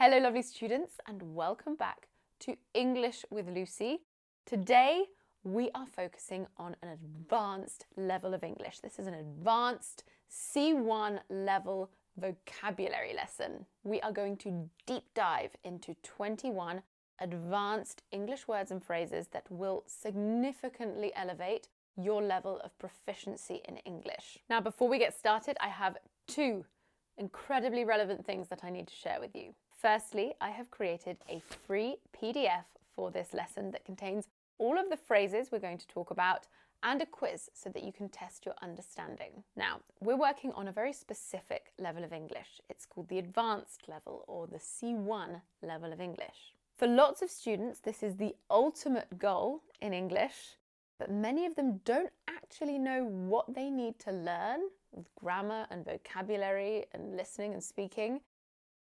Hello lovely students and welcome back to English with Lucy. Today we are focusing on an advanced level of English. This is an advanced C1 level vocabulary lesson. We are going to deep dive into 21 advanced English words and phrases that will significantly elevate your level of proficiency in English. Now before we get started, I have two incredibly relevant things that I need to share with you. Firstly, I have created a free PDF for this lesson that contains all of the phrases we're going to talk about and a quiz so that you can test your understanding. Now, we're working on a very specific level of English. It's called the advanced level or the C1 level of English. For lots of students, this is the ultimate goal in English, but many of them don't actually know what they need to learn with grammar and vocabulary and listening and speaking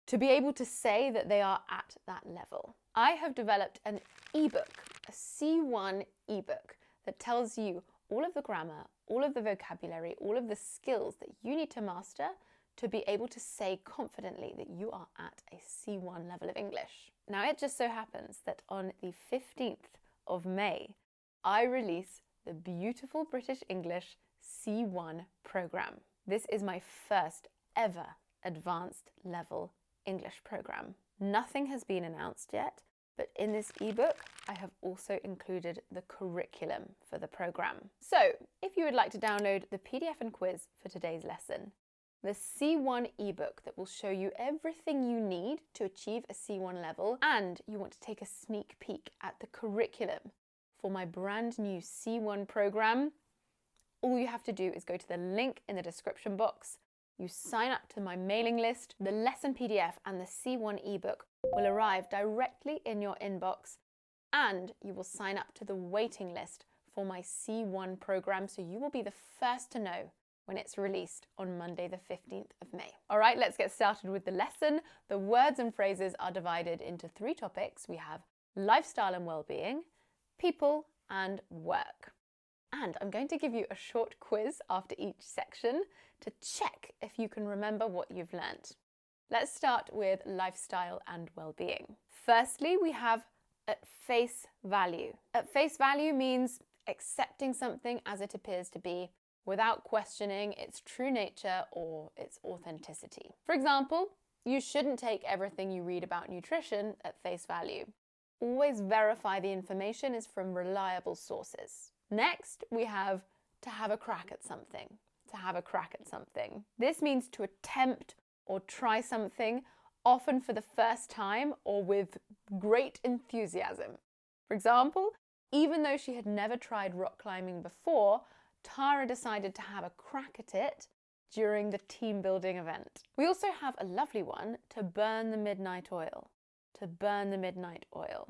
to be able to say that they are at that level. I have developed an ebook, a C1 ebook that tells you all of the grammar, all of the vocabulary, all of the skills that you need to master to be able to say confidently that you are at a C1 level of English. Now it just so happens that on the 15th of May, I release the beautiful British English C1 program. This is my first ever advanced level English program. Nothing has been announced yet, but in this ebook, I have also included the curriculum for the program. So if you would like to download the PDF and quiz for today's lesson, the C1 ebook that will show you everything you need to achieve a C1 level, and you want to take a sneak peek at the curriculum for my brand new C1 program, all you have to do is go to the link in the description box. You sign up to my mailing list, the lesson PDF and the C1 ebook will arrive directly in your inbox, and you will sign up to the waiting list for my C1 program, so you will be the first to know when it's released on Monday the 15th of May. All right, let's get started with the lesson. The words and phrases are divided into three topics. We have lifestyle and well-being, people and work. And I'm going to give you a short quiz after each section to check if you can remember what you've learnt. Let's start with lifestyle and well-being. Firstly, we have at face value. At face value means accepting something as it appears to be without questioning its true nature or its authenticity. For example, you shouldn't take everything you read about nutrition at face value. Always verify the information is from reliable sources. Next, we have to have a crack at something. To have a crack at something. This means to attempt or try something, often for the first time or with great enthusiasm. For example, even though she had never tried rock climbing before, Tara decided to have a crack at it during the team building event. We also have a lovely one, to burn the midnight oil. To burn the midnight oil.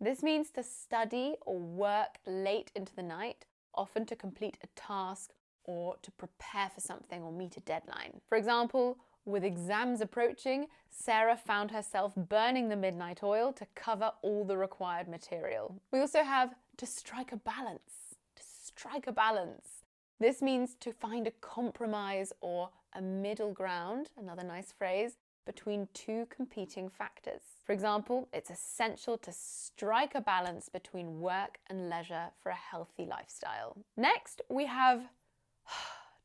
This means to study or work late into the night, often to complete a task or to prepare for something or meet a deadline. For example, with exams approaching, Sarah found herself burning the midnight oil to cover all the required material. We also have to strike a balance. To strike a balance. This means to find a compromise or a middle ground, another nice phrase, between two competing factors. For example, it's essential to strike a balance between work and leisure for a healthy lifestyle. Next, we have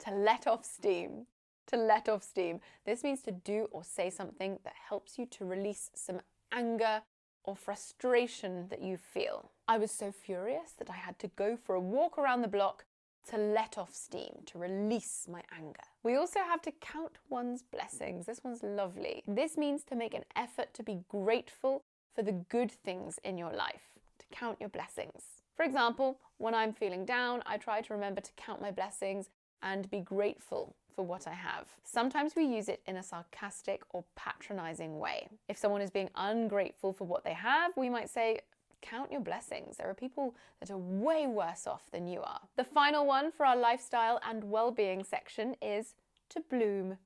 to let off steam. To let off steam. This means to do or say something that helps you to release some anger or frustration that you feel. I was so furious that I had to go for a walk around the block to let off steam, to release my anger. We also have to count one's blessings. This one's lovely. This means to make an effort to be grateful for the good things in your life, to count your blessings. For example, when I'm feeling down, I try to remember to count my blessings and be grateful for what I have. Sometimes we use it in a sarcastic or patronizing way. If someone is being ungrateful for what they have, we might say, count your blessings. There are people that are way worse off than you are. The final one for our lifestyle and well-being section is to bloom.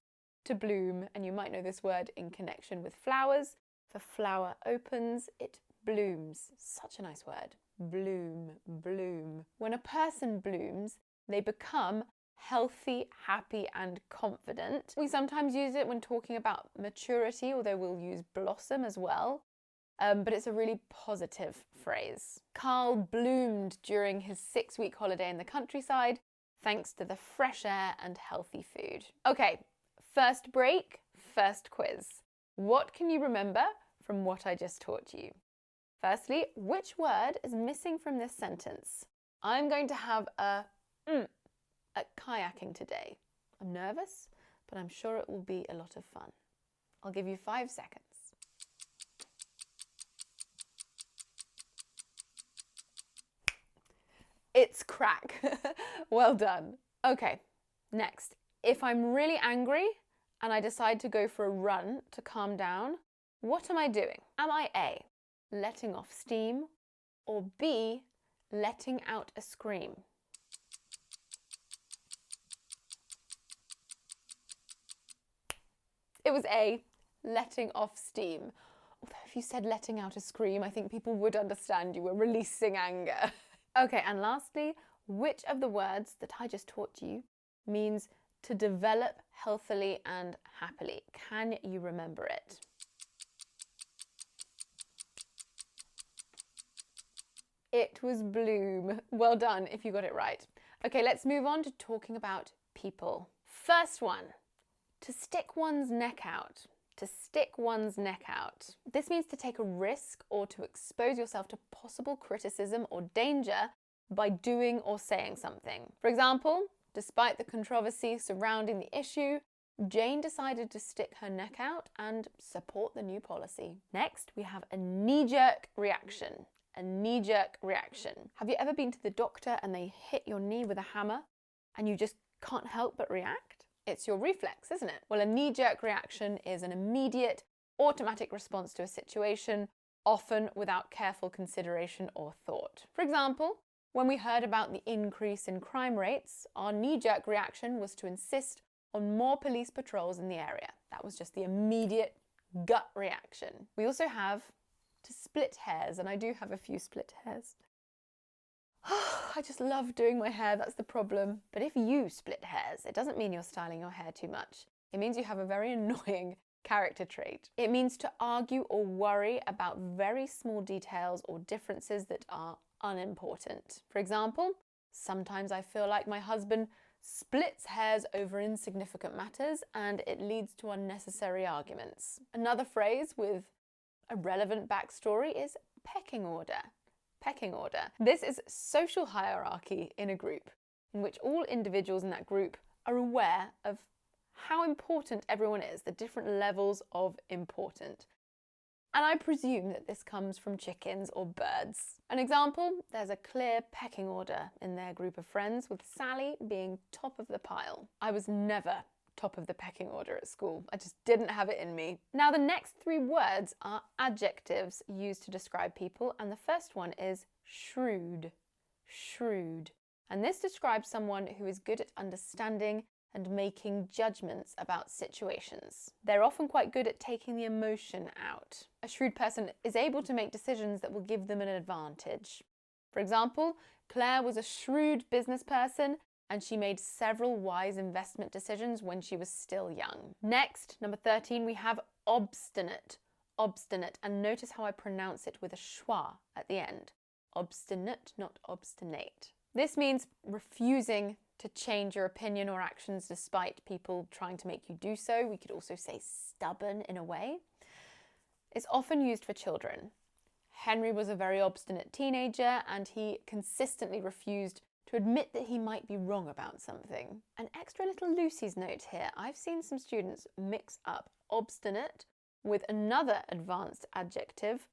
To bloom, and you might know this word in connection with flowers. For flower opens, it blooms. Such a nice word. Bloom, bloom. When a person blooms, they become healthy, happy, and confident. We sometimes use it when talking about maturity, although we'll use blossom as well. But it's a really positive phrase. Carl bloomed during his 6-week holiday in the countryside, thanks to the fresh air and healthy food. Okay, first break, first quiz. What can you remember from what I just taught you? Firstly, which word is missing from this sentence? I'm going to have a at kayaking today. I'm nervous, but I'm sure it will be a lot of fun. I'll give you 5 seconds. It's crack. Well done. Okay, next. If I'm really angry and I decide to go for a run to calm down, what am I doing? Am I A, letting off steam, or B, letting out a scream? It was A, letting off steam. Although if you said letting out a scream, I think people would understand you were releasing anger. Okay, and lastly, which of the words that I just taught you means to develop healthily and happily? Can you remember it? It was bloom. Well done if you got it right. Okay, let's move on to talking about people. First one, to stick one's neck out. To stick one's neck out. This means to take a risk or to expose yourself to possible criticism or danger by doing or saying something. For example, despite the controversy surrounding the issue, Jane decided to stick her neck out and support the new policy. Next, we have a knee-jerk reaction. A knee-jerk reaction. Have you ever been to the doctor and they hit your knee with a hammer and you just can't help but react? It's your reflex, isn't it? Well, a knee-jerk reaction is an immediate, automatic response to a situation, often without careful consideration or thought. For example, when we heard about the increase in crime rates, our knee-jerk reaction was to insist on more police patrols in the area. That was just the immediate gut reaction. We also have to split hairs, and I do have a few split hairs. I just love doing my hair, that's the problem. But if you split hairs, it doesn't mean you're styling your hair too much. It means you have a very annoying character trait. It means to argue or worry about very small details or differences that are unimportant. For example, sometimes I feel like my husband splits hairs over insignificant matters and it leads to unnecessary arguments. Another phrase with a relevant backstory is pecking order. Pecking order. This is social hierarchy in a group in which all individuals in that group are aware of how important everyone is, the different levels of important. And I presume that this comes from chickens or birds. An example, there's a clear pecking order in their group of friends, with Sally being top of the pile. I was never top of the pecking order at school. I just didn't have it in me. Now, the next 3 words are adjectives used to describe people, and the first one is shrewd. Shrewd. And this describes someone who is good at understanding and making judgments about situations. They're often quite good at taking the emotion out. A shrewd person is able to make decisions that will give them an advantage. For example, Claire was a shrewd business person and she made several wise investment decisions when she was still young. Next, number 13, we have obstinate. Obstinate, and notice how I pronounce it with a schwa at the end. Obstinate, not obstinate. This means refusing to change your opinion or actions despite people trying to make you do so. We could also say stubborn in a way. It's often used for children. Henry was a very obstinate teenager and he consistently refused to admit that he might be wrong about something. An extra little Lucy's note here. I've seen some students mix up obstinate with another advanced adjective,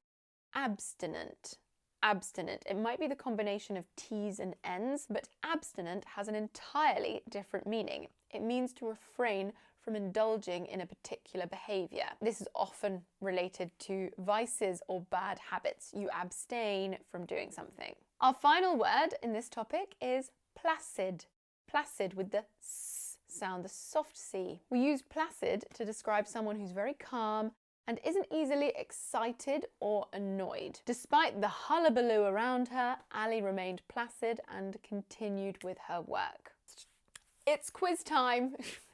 abstinent. Abstinent. It might be the combination of T's and N's, but abstinent has an entirely different meaning. It means to refrain from indulging in a particular behaviour. This is often related to vices or bad habits. You abstain from doing something. Our final word in this topic is placid. Placid with the S sound, the soft C. We use placid to describe someone who's very calm and isn't easily excited or annoyed. Despite the hullabaloo around her, Ali remained placid and continued with her work. It's quiz time.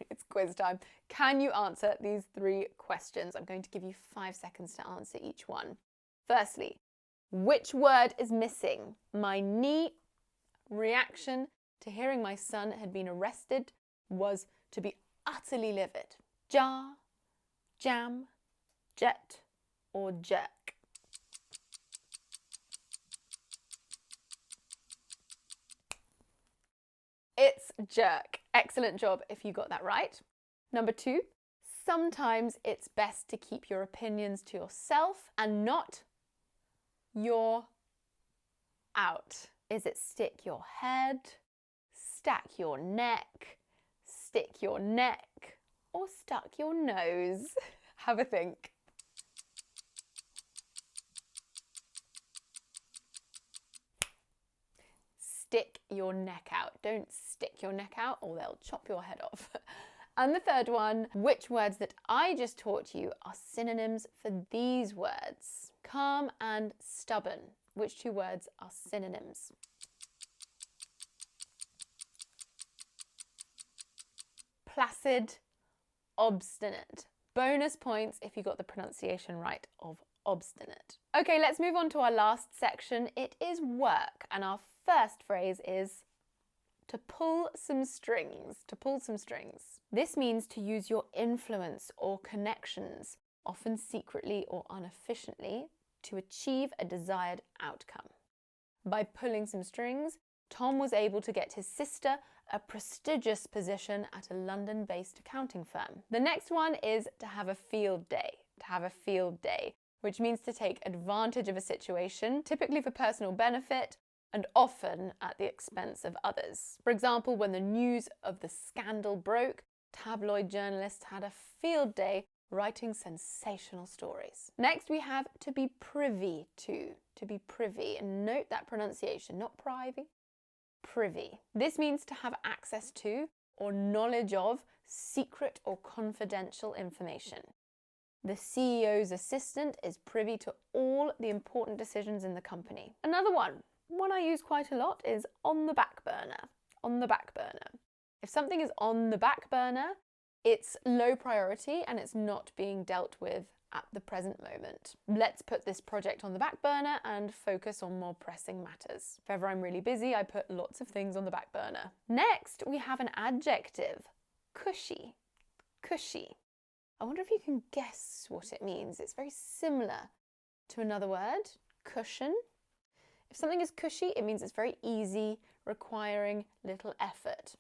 It's quiz time. Can you answer these 3 questions? I'm going to give you 5 seconds to answer each one. Firstly, which word is missing? My knee reaction to hearing my son had been arrested was to be utterly livid. Jar, jam, jet, or jerk? It's jerk. Excellent job if you got that right. Number 2, sometimes it's best to keep your opinions to yourself and not your out. Is it stick your head, stack your neck, stick your neck, or stuck your nose? Have a think. Stick your neck out. Don't stick your neck out or they'll chop your head off. And the third one, which words that I just taught you are synonyms for these words? Calm and stubborn. Which 2 words are synonyms? Placid, obstinate. Bonus points if you got the pronunciation right of obstinate. Okay, let's move on to our last section. It is work, and our first phrase is to pull some strings. To pull some strings. This means to use your influence or connections, often secretly or inefficiently, to achieve a desired outcome. By pulling some strings, Tom was able to get his sister a prestigious position at a London-based accounting firm. The next one is to have a field day. To have a field day, which means to take advantage of a situation, typically for personal benefit and often at the expense of others. For example, when the news of the scandal broke, tabloid journalists had a field day writing sensational stories. Next, we have to be privy to. To be privy, and note that pronunciation, not privy, privy. This means to have access to or knowledge of secret or confidential information. The CEO's assistant is privy to all the important decisions in the company. Another one I use quite a lot is on the back burner. On the back burner. If something is on the back burner, it's low priority and it's not being dealt with at the present moment. Let's put this project on the back burner and focus on more pressing matters. If ever I'm really busy, I put lots of things on the back burner. Next, we have an adjective, cushy. Cushy. I wonder if you can guess what it means. It's very similar to another word, cushion. If something is cushy, it means it's very easy, requiring little effort.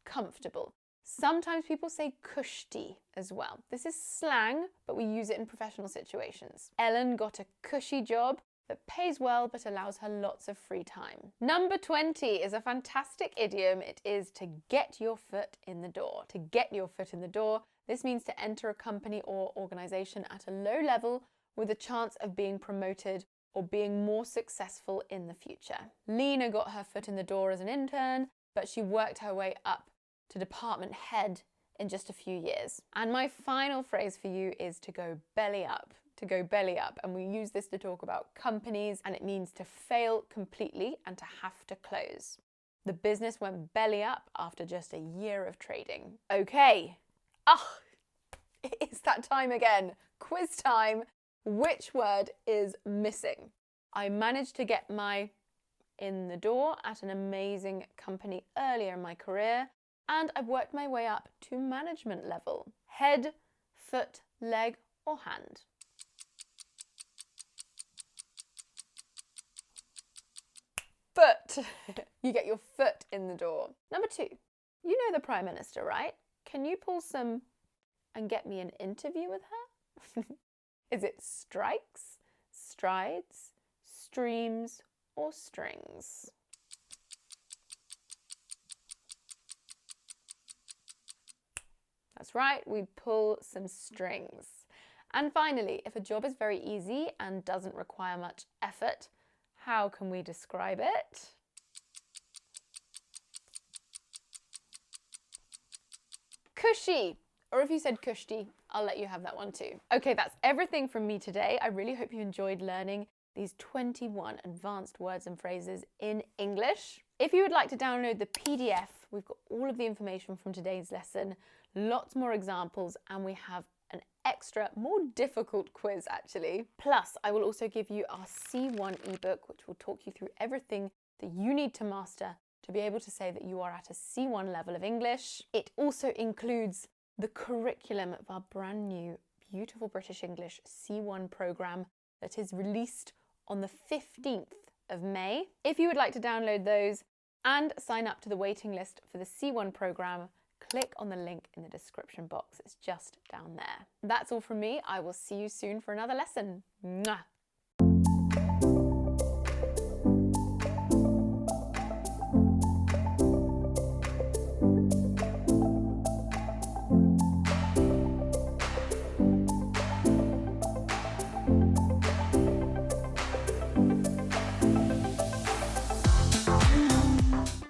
Comfortable. Sometimes people say cushy as well. This is slang, but we use it in professional situations. Ellen got a cushy job that pays well but allows her lots of free time. Number 20 is a fantastic idiom. It is to get your foot in the door. To get your foot in the door. This means to enter a company or organization at a low level with a chance of being promoted or being more successful in the future. Lena got her foot in the door as an intern, but she worked her way up to department head in just a few years. And my final phrase for you is to go belly up. To go belly up. And we use this to talk about companies, and it means to fail completely and to have to close. The business went belly up after just a year of trading. Okay. It's that time again. Quiz time. Which word is missing? I managed to get my in the door at an amazing company earlier in my career, and I've worked my way up to management level. Head, foot, leg, or hand? Foot. You get your foot in the door. Number 2. You know the Prime Minister, right? Can you pull some and get me an interview with her? Is it strikes, strides, streams, or strings? That's right, we pull some strings. And finally, if a job is very easy and doesn't require much effort, how can we describe it? Cushy. Or if you said cushy, I'll let you have that one too. Okay, that's everything from me today. I really hope you enjoyed learning these 21 advanced words and phrases in English. If you would like to download the PDF We've got all of the information from today's lesson, lots more examples, and we have an extra, more difficult quiz actually. Plus, I will also give you our C1 ebook, which will talk you through everything that you need to master to be able to say that you are at a C1 level of English. It also includes the curriculum of our brand new, beautiful British English C1 program that is released on the 15th of May. If you would like to download those and sign up to the waiting list for the C1 program, click on the link in the description box. It's just down there. That's all from me. I will see you soon for another lesson. Mwah!